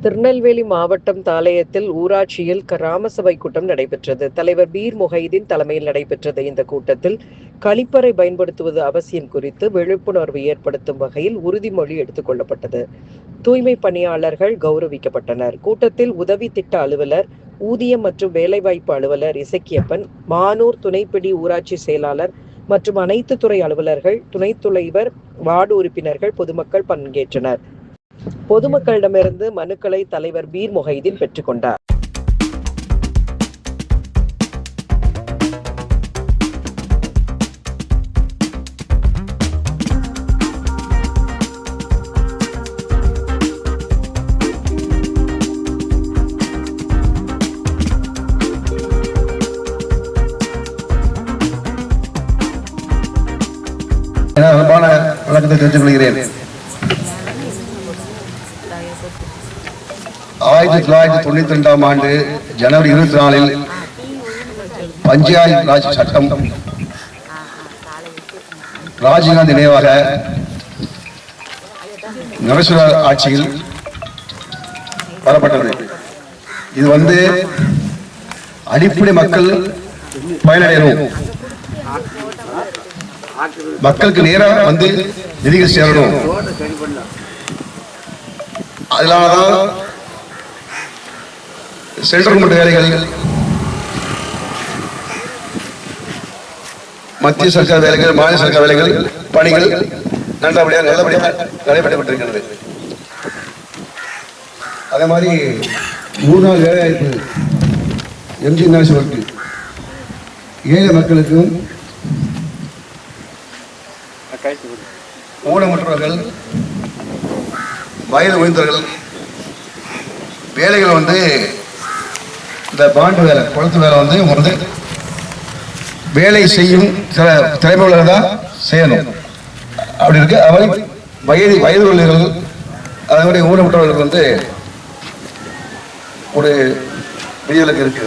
திருநெல்வேலி மாவட்டம் தாளையத்தில் ஊராட்சியில் கிராம சபை கூட்டம் நடைபெற்றது. தலைவர் பீர் முஹைதீன் தலைமையில் நடைபெற்றது. இந்த கூட்டத்தில் கழிப்பறை பயன்படுத்துவது அவசியம் குறித்து விழிப்புணர்வு ஏற்படுத்தும் வகையில் உறுதிமொழி எடுத்துக் கொள்ளப்பட்டது. தூய்மை பணியாளர்கள் கௌரவிக்கப்பட்டனர். கூட்டத்தில் உதவி திட்ட அலுவலர், ஊதியம் மற்றும் வேலைவாய்ப்பு அலுவலர் இசக்கியப்பன், மானூர் துணைப்பிடி ஊராட்சி செயலாளர் மற்றும் அனைத்து துறை அலுவலர்கள், துணைத் தலைவர், வார்டு உறுப்பினர்கள், பொதுமக்கள் பங்கேற்றனர். பொதுமக்களிடமிருந்து மனுக்களை தலைவர் பீர் முஹைதீன் பெற்றுக் கொண்டார். வணக்கத்தை தெரிவித்துக் கொள்கிறேன். 1992ஆம் ஆண்டு ஜனவரி 24இல் பஞ்சாயத்து ராஜ் சட்டம் ராஜீவ்காந்தி நினைவாக நரேஸ்வர ஆட்சியில் வரப்பட்டது. இது அடிப்படை மக்கள் பயனடையணும், மக்களுக்கு நேராக நிதிகள் சேரணும். அதனாலதான் சென்ட்ரல் கவர்மெண்ட் வேலைகள், மத்திய சர்க்கார் வேலைகள், மாநில சர்க்கார் வேலைகள், பணிகள் நல்லபடியாக நடைபெறப்பட்டிருக்கிறது. அதே மாதிரி 3 நாள் வேலைவாய்ப்பு எம்ஜி நேஷனலுக்கு ஏழை மக்களுக்கும் ஊனமுற்றவர்கள், வயது உயர்ந்தவர்கள் வேலைகள் இந்த பாண்டு வேலை, குளத்து வேலை வேலை செய்யும் சில திறமையுள்ளவர்கள் தான் செய்யணும். அப்படி இருக்கு. அவை வயது உள்ளவர்கள், அதே மாதிரி ஊனமுற்றவர்களுக்கு ஒரு விதிவிலக்கு இருக்கு.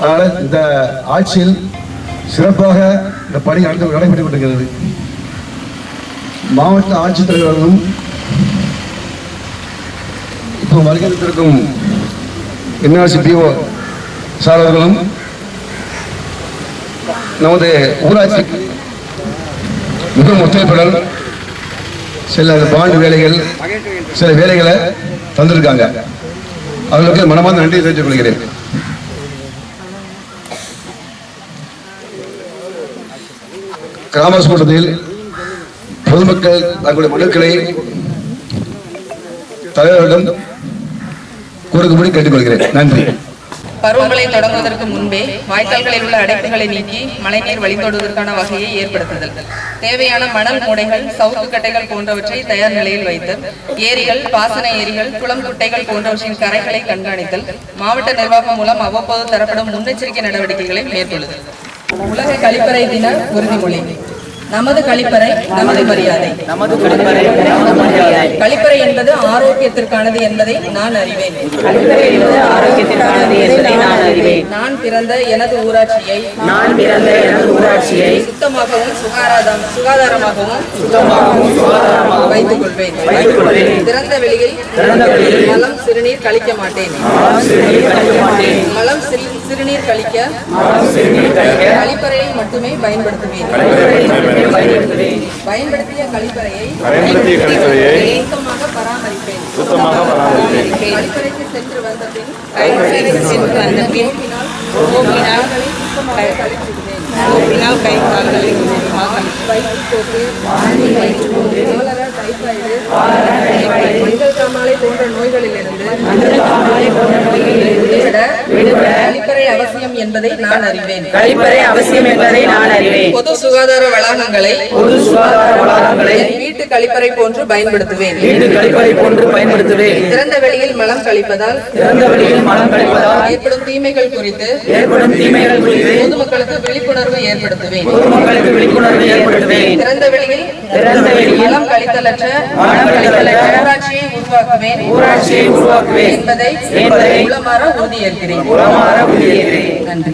அதனால இந்த ஆட்சியில் சிறப்பாக இந்த பணி நடைபெற்றுக் கொண்டிருக்கிறது. மாவட்ட ஆட்சித்தலைவர்களும் இப்போ வருகிறத்திற்கும் என்ஆர்சி பிஓ சாரர்களும் நமது ஊராட்சிக்கு மிகவும் ஒத்துழைப்புடன் சில பாண்டு வேலைகள், சில வேலைகளை தந்திருக்காங்க. அவர்களுக்கு மனமார்ந்த நன்றி தெரிவித்துக் கொள்கிறேன். கிராம கூட்டத்தில் பொதுமக்கள் தங்களுடைய மனுக்களை தலைவரிடம் கூறும்படி கேட்டுக்கொள்கிறேன். நன்றி. பருவமழை தொடங்குவதற்கு முன்பே வாய்க்கால்களில் உள்ள அடைப்புகளை நீக்கி மழைநீர் வழிந்தோடுவதற்கான வகையை ஏற்படுத்துதல், தேவையான மணல் மூடைகள், சவுக்கு கட்டைகள் போன்றவற்றை தயார் நிலையில் வைத்தல், ஏரிகள், பாசன ஏரிகள், குளம் குட்டைகள் போன்றவற்றின் கரைகளை கண்காணித்தல், மாவட்ட நிர்வாகம் மூலம் அவ்வப்போது தரப்படும் முன்னெச்சரிக்கை நடவடிக்கைகளை மேற்கொள்ளுதல். உலக கழிப்பறை தின உறுதிமொழி. நமது கழிப்பறை நமது மரியாதை. கழிப்பறை என்பது ஆரோக்கியத்திற்கானது என்பதை நான் அறிவேன். நான் பிறந்த எனது ஊராட்சியை சுத்தமாகவும் சுகாதாரமாகவும் வைத்துக் கொள்வேன். திறந்த வெளியில் மலம் சிறுநீர் கழிக்க மாட்டேன். மலம் சிறுநீர் கழிக்க கழிப்பறையை மட்டுமே பயன்படுத்துவேன். பயன்படுத்திய கழிப்பறையை சுத்தமாக பராமரிப்பேன். கழிப்பறைக்கு சென்று வந்த பின் கை கால்களை மஞ்சள் காமாலை போன்ற நோய்களிலிருந்து கழிப்பறை அவசியம் என்பதை நான் அறிவேன். பொது சுகாதார வளாகங்களை வீட்டு கழிப்பறை போன்று பயன்படுத்துவேன். திறந்த வெளியில் மலம் கழிப்பதால் ஏற்படும் தீமைகள் குறித்து பொதுமக்களுக்கு விழிப்புணர்வு ஏற்படுத்துவேன். திறந்த வெளியில் மலம் கழித்தலற்ற ஊராட்சியை உருவாக்குவேன் என்பதை உளமாற உறுதியேற்கிறேன். நன்றி.